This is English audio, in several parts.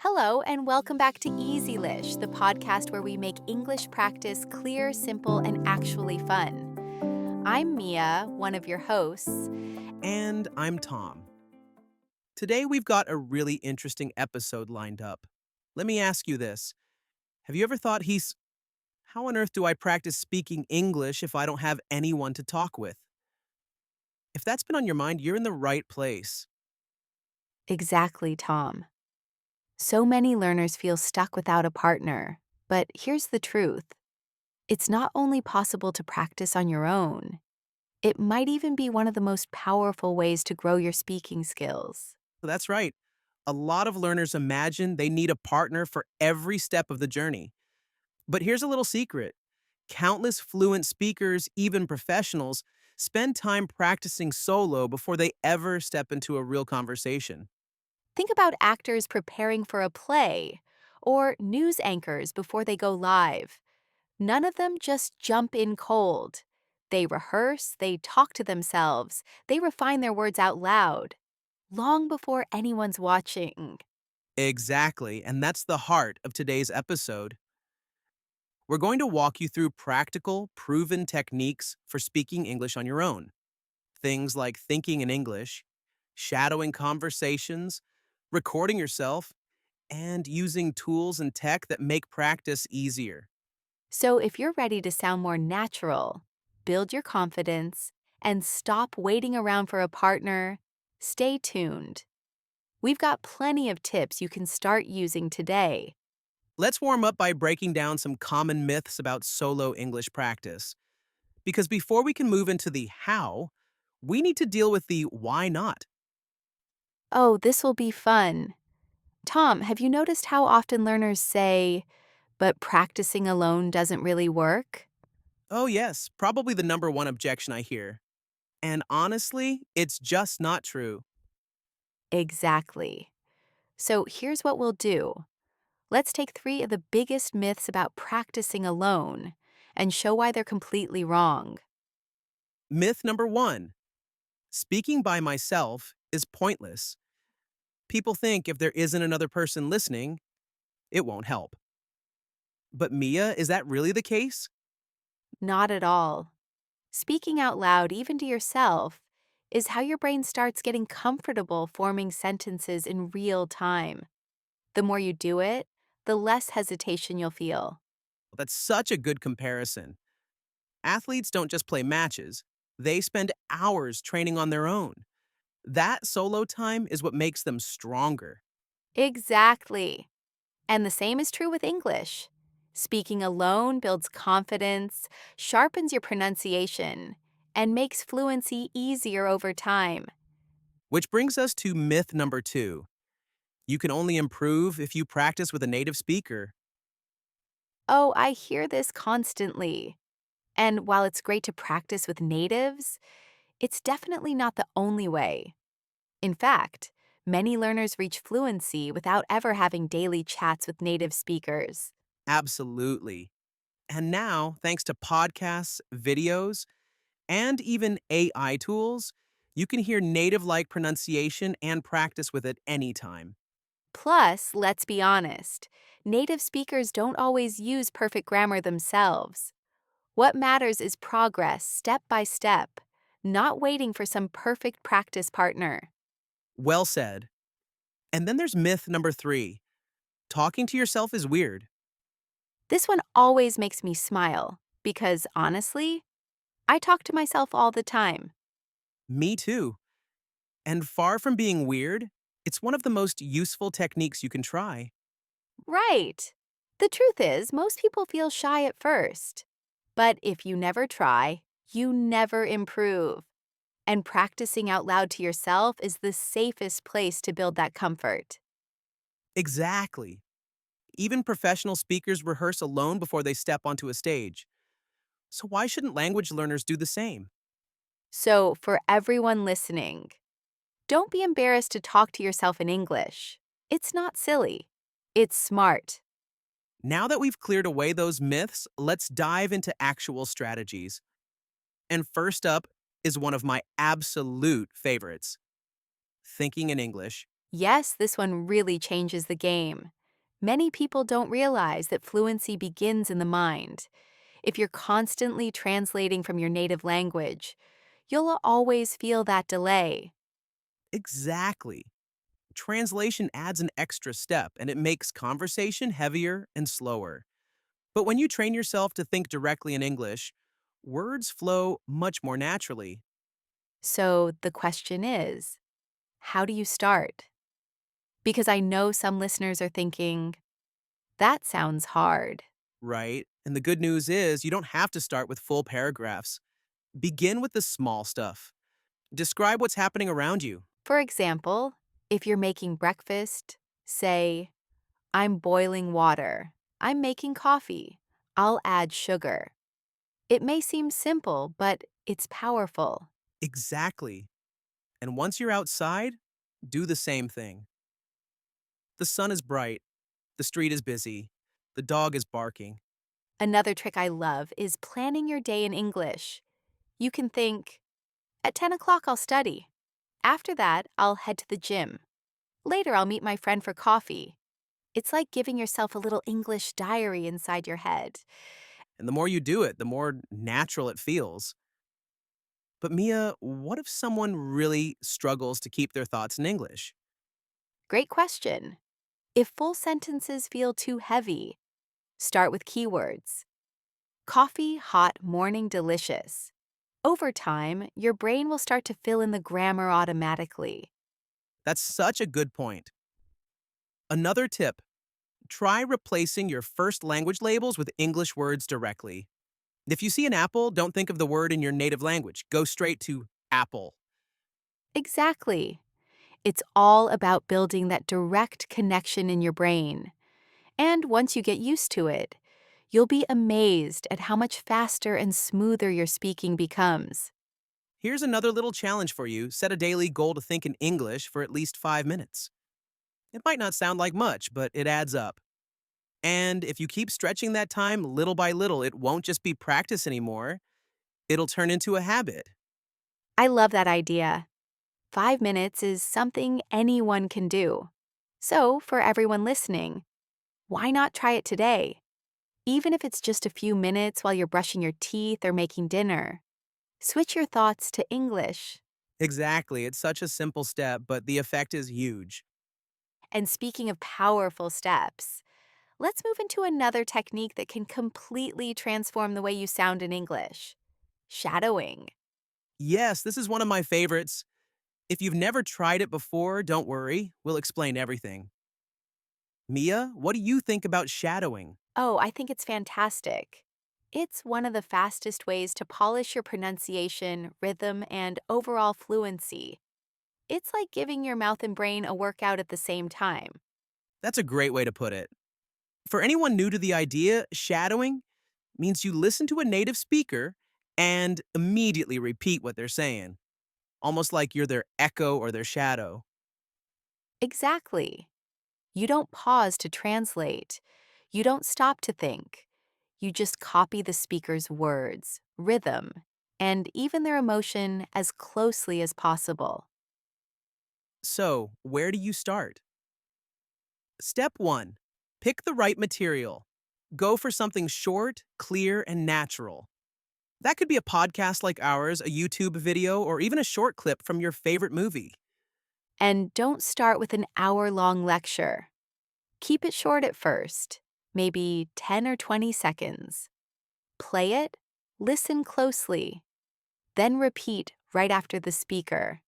Hello, and welcome back to Easylish, the podcast where we make English practice clear, simple, and actually fun. I'm Mia, one of your hosts. And I'm Tom. Today we've got a really interesting episode lined up. Let me ask you this. Have you ever thought how on earth do I practice speaking English if I don't have anyone to talk with? If that's been on your mind, you're in the right place. Exactly, Tom. So many learners feel stuck without a partner. But here's the truth, it's not only possible to practice on your own, it might even be one of the most powerful ways to grow your speaking skills. So that's right. A lot of learners imagine they need a partner for every step of the journey. But here's a little secret. Countless fluent speakers, even professionals, spend time practicing solo before they ever step into a real conversation. Think about actors preparing for a play or news anchors before they go live. None of them just jump in cold. They rehearse, they talk to themselves, they refine their words out loud, long before anyone's watching. Exactly, and that's the heart of today's episode. We're going to walk you through practical, proven techniques for speaking English on your own. Things like thinking in English, shadowing conversations, recording yourself, and using tools and tech that make practice easier. So if you're ready to sound more natural, build your confidence, and stop waiting around for a partner, stay tuned. We've got plenty of tips you can start using today. Let's warm up by breaking down some common myths about solo English practice. Because before we can move into the how, we need to deal with the why not. Oh, this will be fun. Tom, have you noticed how often learners say, but practicing alone doesn't really work? Oh, yes, probably the number one objection I hear. And honestly, it's just not true. Exactly. So here's what we'll do. Let's take three of the biggest myths about practicing alone and show why they're completely wrong. Myth number one, speaking by myself is pointless. People think if there isn't another person listening, it won't help. But Mia, is that really the case? Not at all. Speaking out loud, even to yourself, is how your brain starts getting comfortable forming sentences in real time. The more you do it, the less hesitation you'll feel. Well, that's such a good comparison. Athletes don't just play matches, they spend hours training on their own. That solo time is what makes them stronger. Exactly. And the same is true with English. Speaking alone builds confidence, sharpens your pronunciation, and makes fluency easier over time. Which brings us to myth number two. You can only improve if you practice with a native speaker. Oh, I hear this constantly. And while it's great to practice with natives, it's definitely not the only way. In fact, many learners reach fluency without ever having daily chats with native speakers. Absolutely. And now, thanks to podcasts, videos, and even AI tools, you can hear native like pronunciation and practice with it anytime. Plus, let's be honest, native speakers don't always use perfect grammar themselves. What matters is progress, step by step, not waiting for some perfect practice partner. Well said. And then there's myth number three, talking to yourself is weird. This one always makes me smile because, honestly, I talk to myself all the time. Me too. And far from being weird, it's one of the most useful techniques you can try. Right. The truth is, most people feel shy at first. But if you never try, you never improve. And practicing out loud to yourself is the safest place to build that comfort. Exactly. Even professional speakers rehearse alone before they step onto a stage. So why shouldn't language learners do the same? So, for everyone listening, don't be embarrassed to talk to yourself in English. It's not silly, it's smart. Now that we've cleared away those myths, let's dive into actual strategies. And first up is one of my absolute favorites, thinking in English. Yes, this one really changes the game. Many people don't realize that fluency begins in the mind. If you're constantly translating from your native language, you'll always feel that delay. Exactly. Translation adds an extra step and it makes conversation heavier and slower. But when you train yourself to think directly in English, words flow much more naturally, So the question is, how do you start? Because I know some listeners are thinking, that sounds hard. right? And the good news is you don't have to start with full paragraphs. Begin with the small stuff. Describe what's happening around you. For example, if you're making breakfast, say, I'm boiling water. I'm making coffee. I'll add sugar. It may seem simple, but it's powerful. Exactly. And once you're outside, do the same thing. The sun is bright, the street is busy, the dog is barking. Another trick I love is planning your day in English. You can think, at 10 o'clock I'll study. After that, I'll head to the gym. Later, I'll meet my friend for coffee. It's like giving yourself a little English diary inside your head. And the more you do it, the more natural it feels. But Mia, what if someone really struggles to keep their thoughts in English? Great question. If full sentences feel too heavy, start with keywords. Coffee, hot, morning, delicious. Over time, your brain will start to fill in the grammar automatically. That's such a good point. Another tip, try replacing your first language labels with English words directly. If you see an apple, don't think of the word in your native language. Go straight to apple. Exactly. It's all about building that direct connection in your brain. And once you get used to it, you'll be amazed at how much faster and smoother your speaking becomes. Here's another little challenge for you. Set a daily goal to think in English for at least 5 minutes. It might not sound like much, but it adds up. And if you keep stretching that time little by little, it won't just be practice anymore. It'll turn into a habit. I love that idea. 5 minutes is something anyone can do. So, for everyone listening, why not try it today? Even if it's just a few minutes while you're brushing your teeth or making dinner. Switch your thoughts to English. Exactly. It's such a simple step, but the effect is huge. And speaking of powerful steps, let's move into another technique that can completely transform the way you sound in English: shadowing. Yes, this is one of my favorites. If you've never tried it before, don't worry. We'll explain everything. Mia, what do you think about shadowing? Oh, I think it's fantastic. It's one of the fastest ways to polish your pronunciation, rhythm, and overall fluency. It's like giving your mouth and brain a workout at the same time. That's a great way to put it. For anyone new to the idea, shadowing means you listen to a native speaker and immediately repeat what they're saying, almost like you're their echo or their shadow. Exactly. You don't pause to translate. You don't stop to think. You just copy the speaker's words, rhythm, and even their emotion as closely as possible. So, where do you start? Step 1, pick the right material. Go for something short, clear, and natural. That could be a podcast like ours, a YouTube video, or even a short clip from your favorite movie. And don't start with an hour-long lecture. Keep it short at first, maybe 10 or 20 seconds. Play it, listen closely, then repeat right after the speaker.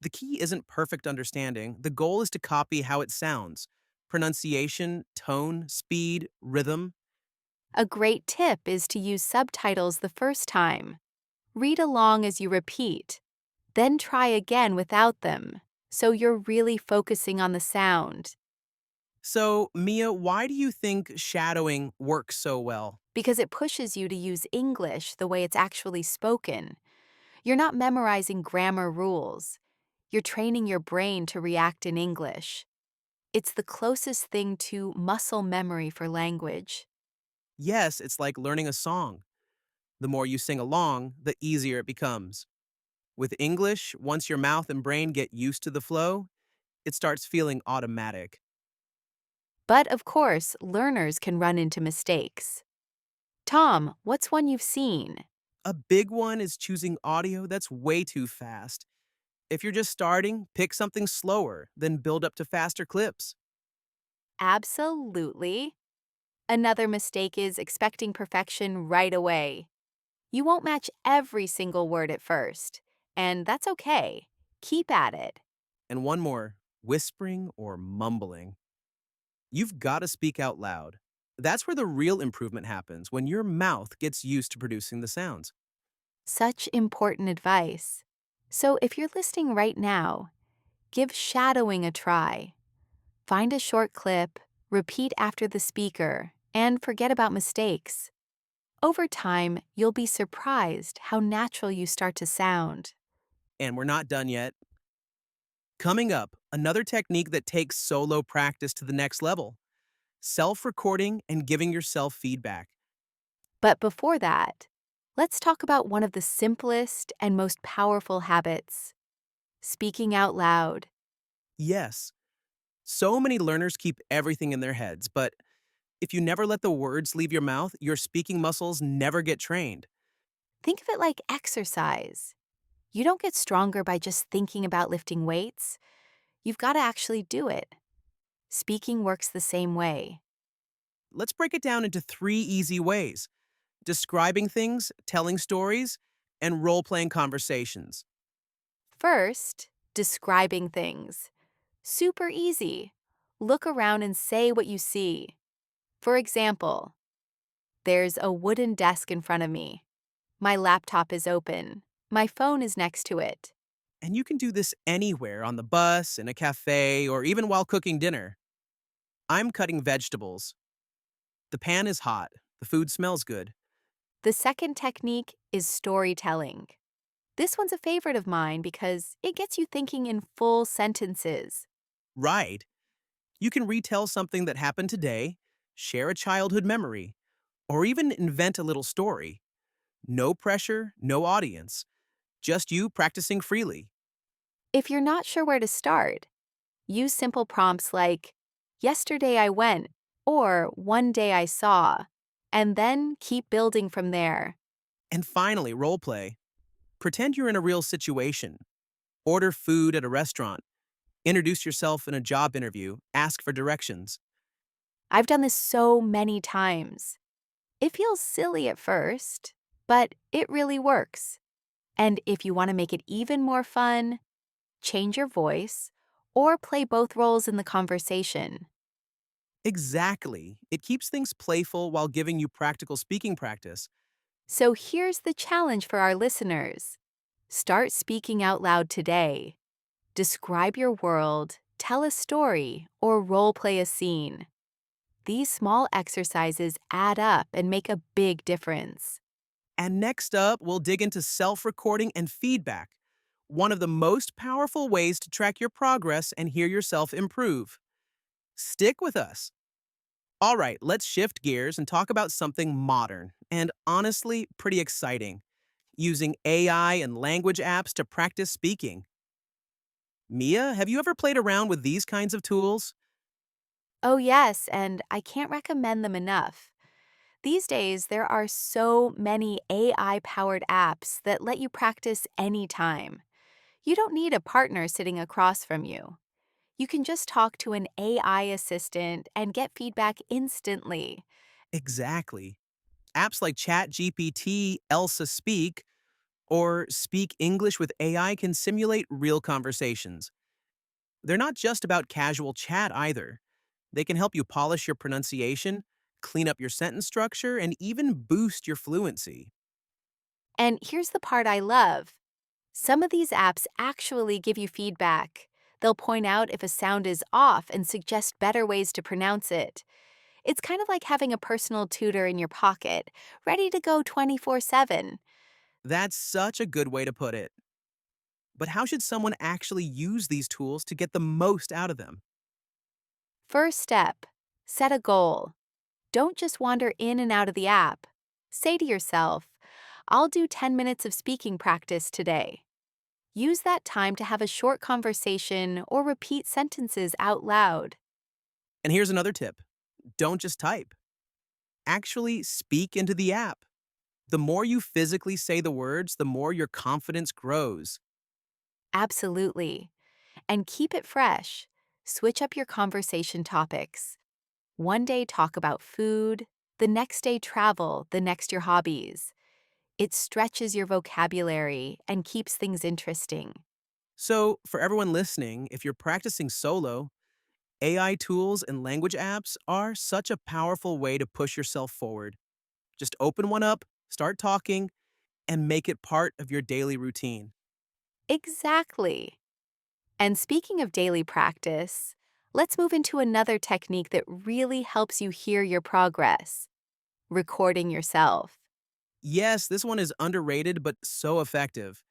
The key isn't perfect understanding, the goal is to copy how it sounds pronunciation, tone, speed, rhythm. A great tip is to use subtitles the first time. Read along as you repeat, then try again without them, so you're really focusing on the sound. So, Mia, why do you think shadowing works so well? Because it pushes you to use English the way it's actually spoken. You're not memorizing grammar rules. You're training your brain to react in English. It's the closest thing to muscle memory for language. Yes, it's like learning a song. The more you sing along, the easier it becomes. With English, once your mouth and brain get used to the flow, it starts feeling automatic. But of course, learners can run into mistakes. Tom, what's one you've seen? A big one is choosing audio that's way too fast. If you're just starting, pick something slower, then build up to faster clips. Absolutely. Another mistake is expecting perfection right away. You won't match every single word at first, and that's okay. Keep at it. And one more, whispering or mumbling. You've got to speak out loud. That's where the real improvement happens, when your mouth gets used to producing the sounds. Such important advice. So if you're listening right now, give shadowing a try. Find a short clip, repeat after the speaker, and forget about mistakes. Over time, you'll be surprised how natural you start to sound. And we're not done yet. Coming up, another technique that takes solo practice to the next level: self recording and giving yourself feedback. But before that, let's talk about one of the simplest and most powerful habits: speaking out loud. Yes, so many learners keep everything in their heads, but if you never let the words leave your mouth, your speaking muscles never get trained. Think of it like exercise. You don't get stronger by just thinking about lifting weights. You've got to actually do it. Speaking works the same way. Let's break it down into three easy ways: describing things, telling stories, and role playing conversations. First, describing things. Super easy. Look around and say what you see. For example, there's a wooden desk in front of me. My laptop is open. My phone is next to it. And you can do this anywhere: on the bus, in a cafe, or even while cooking dinner. I'm cutting vegetables. The pan is hot. The food smells good. The second technique is storytelling. This one's a favorite of mine because it gets you thinking in full sentences. Right. You can retell something that happened today, share a childhood memory, or even invent a little story. No pressure, no audience. Just you practicing freely. If you're not sure where to start, use simple prompts like, "Yesterday I went," or "One day I saw," and then keep building from there. And finally, role play. Pretend you're in a real situation. Order food at a restaurant. Introduce yourself in a job interview. Ask for directions. I've done this so many times. It feels silly at first, but it really works. And if you want to make it even more fun, change your voice or play both roles in the conversation. Exactly. It keeps things playful while giving you practical speaking practice. So here's the challenge for our listeners: start speaking out loud today. Describe your world, tell a story, or role play a scene. These small exercises add up and make a big difference. And next up, we'll dig into self recording and feedback, one of the most powerful ways to track your progress and hear yourself improve. Stick with us. All right, let's shift gears and talk about something modern and honestly pretty exciting: using AI and language apps to practice speaking. Mia, have you ever played around with these kinds of tools? Oh, yes, and I can't recommend them enough. These days, there are so many AI powered apps that let you practice anytime. You don't need a partner sitting across from you. You can just talk to an AI assistant and get feedback instantly. Exactly. Apps like ChatGPT, Elsa Speak, or Speak English with AI can simulate real conversations. They're not just about casual chat either. They can help you polish your pronunciation, clean up your sentence structure, and even boost your fluency. And here's the part I love: some of these apps actually give you feedback. They'll point out if a sound is off and suggest better ways to pronounce it. It's kind of like having a personal tutor in your pocket, ready to go 24/7. That's such a good way to put it. But how should someone actually use these tools to get the most out of them? First step: set a goal. Don't just wander in and out of the app. Say to yourself, "I'll do 10 minutes of speaking practice today." Use that time to have a short conversation or repeat sentences out loud. And here's another tip: don't just type, actually speak into the app. The more you physically say the words, the more your confidence grows. Absolutely. And keep it fresh. Switch up your conversation topics. One day talk about food, the next day travel, the next your hobbies. It stretches your vocabulary and keeps things interesting. So, for everyone listening, if you're practicing solo, AI tools and language apps are such a powerful way to push yourself forward. Just open one up, start talking, and make it part of your daily routine. Exactly. And speaking of daily practice, let's move into another technique that really helps you hear your progress: recording yourself. Yes, this one is underrated but so effective.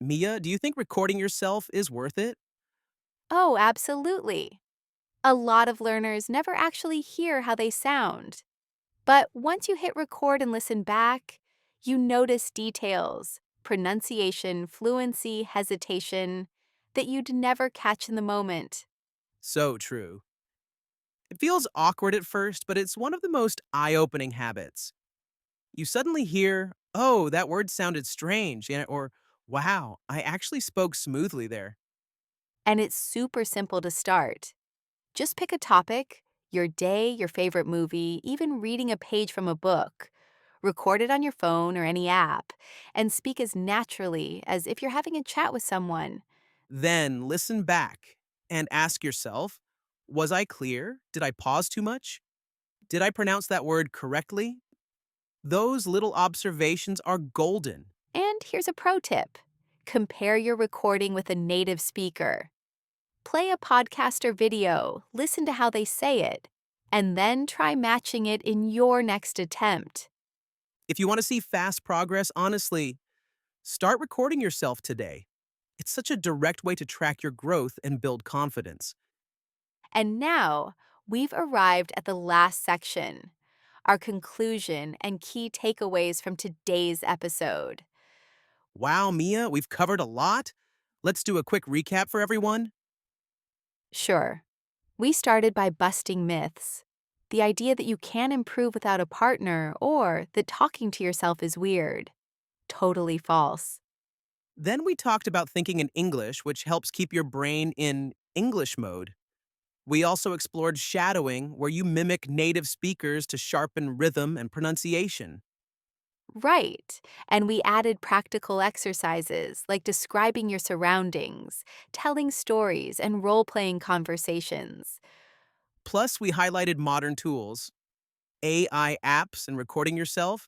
Mia, do you think recording yourself is worth it? Oh, absolutely. A lot of learners never actually hear how they sound. But once you hit record and listen back, you notice details, pronunciation, fluency, hesitation that you'd never catch in the moment. So true. It feels awkward at first, but it's one of the most eye opening habits. You suddenly hear, oh, that word sounded strange, or wow, I actually spoke smoothly there. And it's super simple to start. Just pick a topic, your day, your favorite movie, even reading a page from a book. Record it on your phone or any app, and speak as naturally as if you're having a chat with someone. Then listen back and ask yourself, was I clear? Did I pause too much? Did I pronounce that word correctly? Those little observations are golden. And here's a pro tip: compare your recording with a native speaker. Play a podcast or video, listen to how they say it, and then try matching it in your next attempt. If you want to see fast progress, honestly, start recording yourself today. It's such a direct way to track your growth and build confidence. And now, we've arrived at the last section: our conclusion and key takeaways from today's episode. Wow, Mia, we've covered a lot. Let's do a quick recap for everyone. Sure, we started by busting myths. The idea that you can improve without a partner or that talking to yourself is weird. Totally false. Then we talked about thinking in English, which helps keep your brain in English mode. We also explored shadowing, where you mimic native speakers to sharpen rhythm and pronunciation. Right. And we added practical exercises like describing your surroundings, telling stories, and role playing conversations. Plus, we highlighted modern tools, AI apps, and recording yourself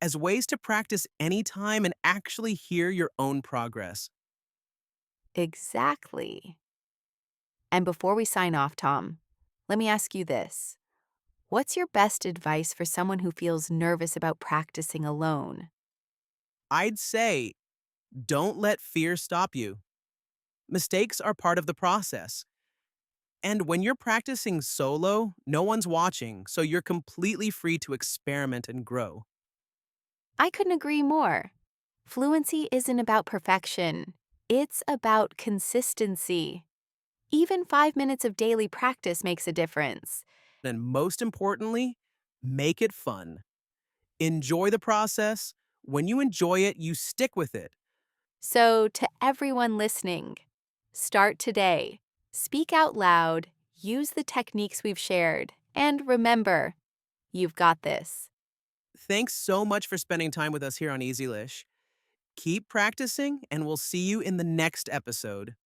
as ways to practice anytime and actually hear your own progress. Exactly. And before we sign off, Tom, let me ask you this: what's your best advice for someone who feels nervous about practicing alone? I'd say don't let fear stop you. Mistakes are part of the process. And when you're practicing solo, no one's watching, so you're completely free to experiment and grow. I couldn't agree more. Fluency isn't about perfection, it's about consistency. Even 5 minutes of daily practice makes a difference. And most importantly, make it fun. Enjoy the process. When you enjoy it, you stick with it. So, to everyone listening, start today. Speak out loud, use the techniques we've shared, and remember, you've got this. Thanks so much for spending time with us here on Easylish. Keep practicing, and we'll see you in the next episode.